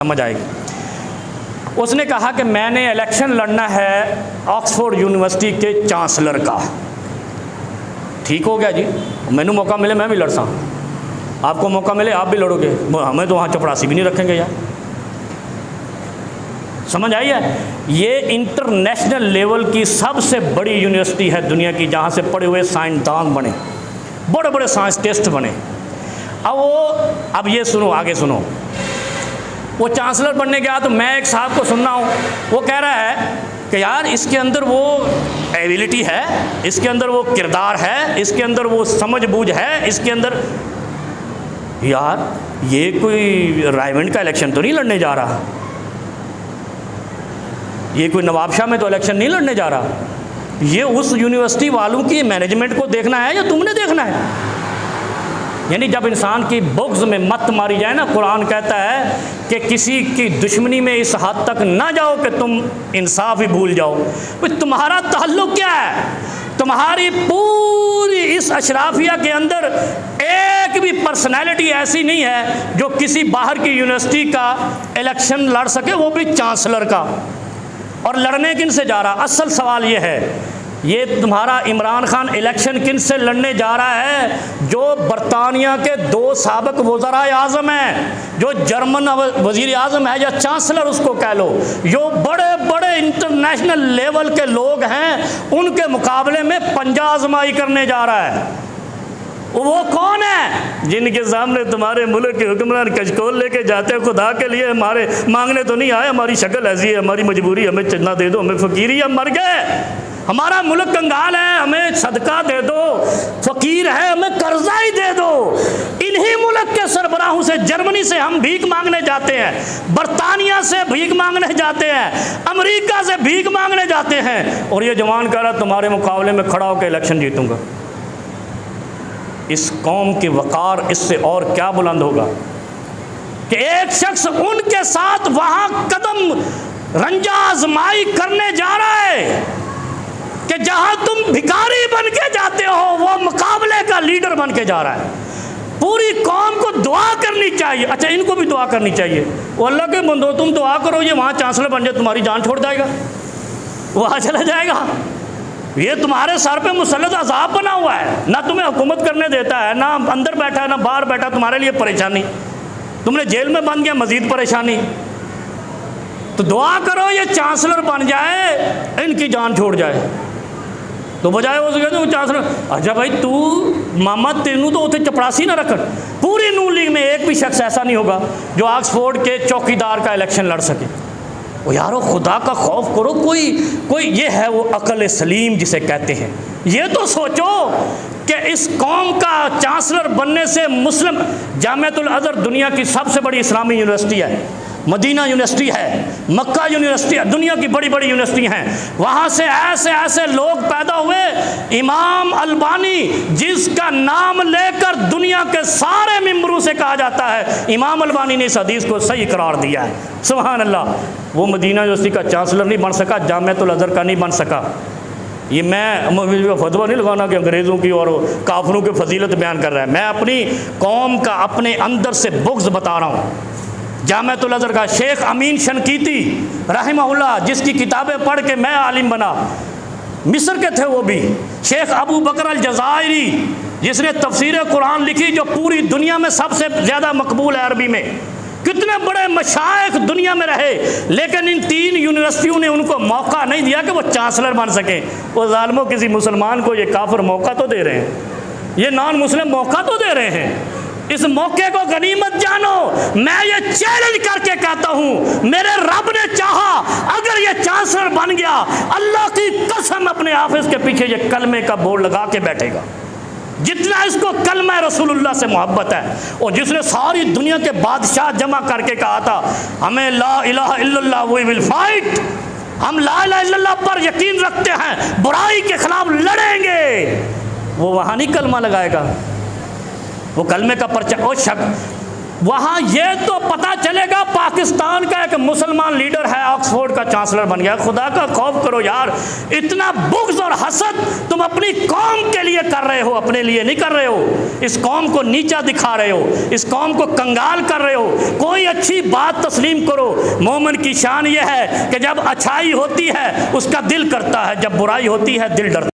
समझ आएगी। उसने कहा कि मैंने इलेक्शन लड़ना है ऑक्सफोर्ड यूनिवर्सिटी के चांसलर का। ठीक हो गया जी, मैंने मौका मिले मैं भी लड़ सकूँ, आपको मौका मिले आप भी लड़ोगे, हमें तो वहाँ चपरासी भी नहीं रखेंगे यार। समझ आई है? ये इंटरनेशनल लेवल की सबसे बड़ी यूनिवर्सिटी है दुनिया की, जहाँ से पढ़े हुए साइंसदान बने, बड़े बड़े साइंटिस्ट बने। अब ये सुनो, आगे सुनो। वो चांसलर बनने गया तो मैं एक साहब को सुन रहा हूँ, वो कह रहा है कि यार इसके अंदर वो एबिलिटी है, इसके अंदर वो किरदार है, इसके अंदर वो समझ बूझ है, इसके अंदर। यार ये कोई रायमंड का इलेक्शन तो नहीं लड़ने जा रहा, ये कोई नवाबशाह में तो इलेक्शन नहीं लड़ने जा रहा। ये उस यूनिवर्सिटी वालों की मैनेजमेंट को देखना है या तुमने देखना है? यानी जब इंसान की बुग़्ज़ में मत मारी जाए ना, कुरान कहता है कि किसी की दुश्मनी में इस हद तक ना जाओ कि तुम इंसाफ ही भूल जाओ। भाई तुम्हारा ताल्लुक़ क्या है? तुम्हारी पूरी इस अशराफिया के अंदर एक भी पर्सनैलिटी ऐसी नहीं है जो किसी बाहर की यूनिवर्सिटी का इलेक्शन लड़ सके, वो भी चांसलर का। और लड़ने किन से जा रहा? असल सवाल ये है, ये तुम्हारा इमरान खान इलेक्शन किन से लड़ने जा रहा है? जो बरतानिया के 2 साबिक वज़राए आज़म हैं, जो जर्मन वज़ीर आज़म है या चांसलर उसको कह लो, जो बड़े बड़े इंटरनेशनल लेवल के लोग हैं, उनके मुकाबले में पंजा आजमाई करने जा रहा है। वो कौन है? जिनके सामने तुम्हारे मुल्क के हुक्मरान कशकोल लेके जाते हैं, खुदा के लिए हमारे मांगने तो नहीं आए, हमारी शक्ल ऐसी है, हमारी मजबूरी, हमें चन्ना दे दो, हमें फ़कीरी, हम मर गए, हमारा मुल्क कंगाल है, हमें सदका दे दो, फ़कीर है, हमें कर्जा ही दे दो। इन्हीं मुल्क के सरबराहों से, जर्मनी से हम भीख मांगने जाते हैं, बरतानिया से भीख मांगने जाते हैं, अमेरिका से भीख मांगने जाते हैं, और ये जवान कह रहा तुम्हारे मुकाबले में खड़ा होकर इलेक्शन जीतूंगा। इस कौम की वक़ार इससे और क्या बुलंद होगा कि एक शख्स उनके साथ वहाँ कदम रंजा आजमाई करने जा रहा है कि जहाँ तुम भिखारी बन के जाते हो, वो मुकाबले का लीडर बन के जा रहा है। पूरी कौम को दुआ करनी चाहिए। अच्छा, इनको भी दुआ करनी चाहिए। वो अल्लाह के बंदो तुम दुआ करो, ये वहाँ चांसलर बन जाए, तुम्हारी जान छोड़ जाएगा, वहाँ चला जाएगा। ये तुम्हारे सर पे मुसल्लत अज़ाब बना हुआ है, ना तुम्हें हुकूमत करने देता है, ना अंदर बैठा है, ना बाहर बैठा, तुम्हारे लिए परेशानी, तुमने जेल में बंद गया, मज़ीद परेशानी। तो दुआ करो ये चांसलर बन जाए, इनकी जान छोड़ जाए, तो बजाय हो सके तो चांसलर। अच्छा भाई तू मामा तेनू तो उसे चपरासी ना रख। पूरी नून लीग में एक भी शख्स ऐसा नहीं होगा जो ऑक्सफोर्ड के चौकीदार का इलेक्शन लड़ सके। वो यारो खुदा का खौफ करो, कोई ये है वो अकल सलीम जिसे कहते हैं। ये तो सोचो कि इस कौम का चांसलर बनने से मुस्लिम जामिअतुल अज़हर दुनिया की सबसे बड़ी इस्लामी यूनिवर्सिटी है, मदीना यूनिवर्सिटी है, मक्का यूनिवर्सिटी है, दुनिया की बड़ी बड़ी यूनिवर्सिटी हैं। वहाँ से ऐसे ऐसे लोग पैदा हुए। इमाम अलबानी जिसका नाम लेकर दुनिया के सारे मिंबरों से कहा जाता है इमाम अलबानी ने इस हदीस को सही करार दिया है, सुभान अल्लाह। वो मदीना यूनिवर्सिटी का चांसलर नहीं बन सका, जामिअतुल अज़हर का नहीं बन सका। ये मैं फतवा नहीं लगाना कि अंग्रेज़ों की और काफिरों की फजीलत बयान कर रहा है, मैं अपनी कौम का अपने अंदर से बुग़्ज़ बता रहा हूँ। जामिअतुल अज़हर का शेख अमीन शनकीती रहमहुल्लाह, जिसकी किताबें पढ़ के मैं आलिम बना, मिस्र के थे वो भी। शेख अबू बकर अल जज़ायरी जिसने तफसीर कुरान लिखी, जो पूरी दुनिया में सबसे ज़्यादा मकबूल है अरबी में। कितने बड़े मशाइख दुनिया में रहे, लेकिन इन 3 यूनिवर्सिटियों ने उनको मौका नहीं दिया कि वो चांसलर बन सकें। वो ज़ालिमों, किसी मुसलमान को ये काफिर मौका तो दे रहे हैं, ये नॉन मुस्लिम मौका तो दे रहे हैं। इस मौके को गनीमत जानो। मैं ये चैलेंज करके कहता हूँ, मेरे रब ने चाहा अगर ये चांसलर बन गया, अल्लाह की कसम अपने ऑफिस के पीछे ये कलमे का बोर्ड लगा के बैठेगा। जितना इसको कलमा रसूलुल्लाह से मोहब्बत है, और जिसने सारी दुनिया के बादशाह जमा करके कहा था हमें ला इलाहा इल्लल्लाह वी विल फाइट, हम ला इलाहा इल्लल्लाह पर यकीन रखते हैं, बुराई के खिलाफ लड़ेंगे, वो वहाँ नहीं कलमा लगाएगा, वो कलमे का पर्चा और शक। वहाँ ये तो पता चलेगा पाकिस्तान का एक मुसलमान लीडर है ऑक्सफोर्ड ऑक्सफोर्ड का चांसलर बन गया। खुदा का खौफ करो यार, इतना बुग़्ज़ और हसद तुम अपनी कौम के लिए कर रहे हो, अपने लिए नहीं कर रहे हो। इस कौम को नीचा दिखा रहे हो, इस कौम को कंगाल कर रहे हो। कोई अच्छी बात तस्लीम करो। मोमिन की शान यह है कि जब अच्छाई होती है उसका दिल करता है, जब बुराई होती है दिल डरता है।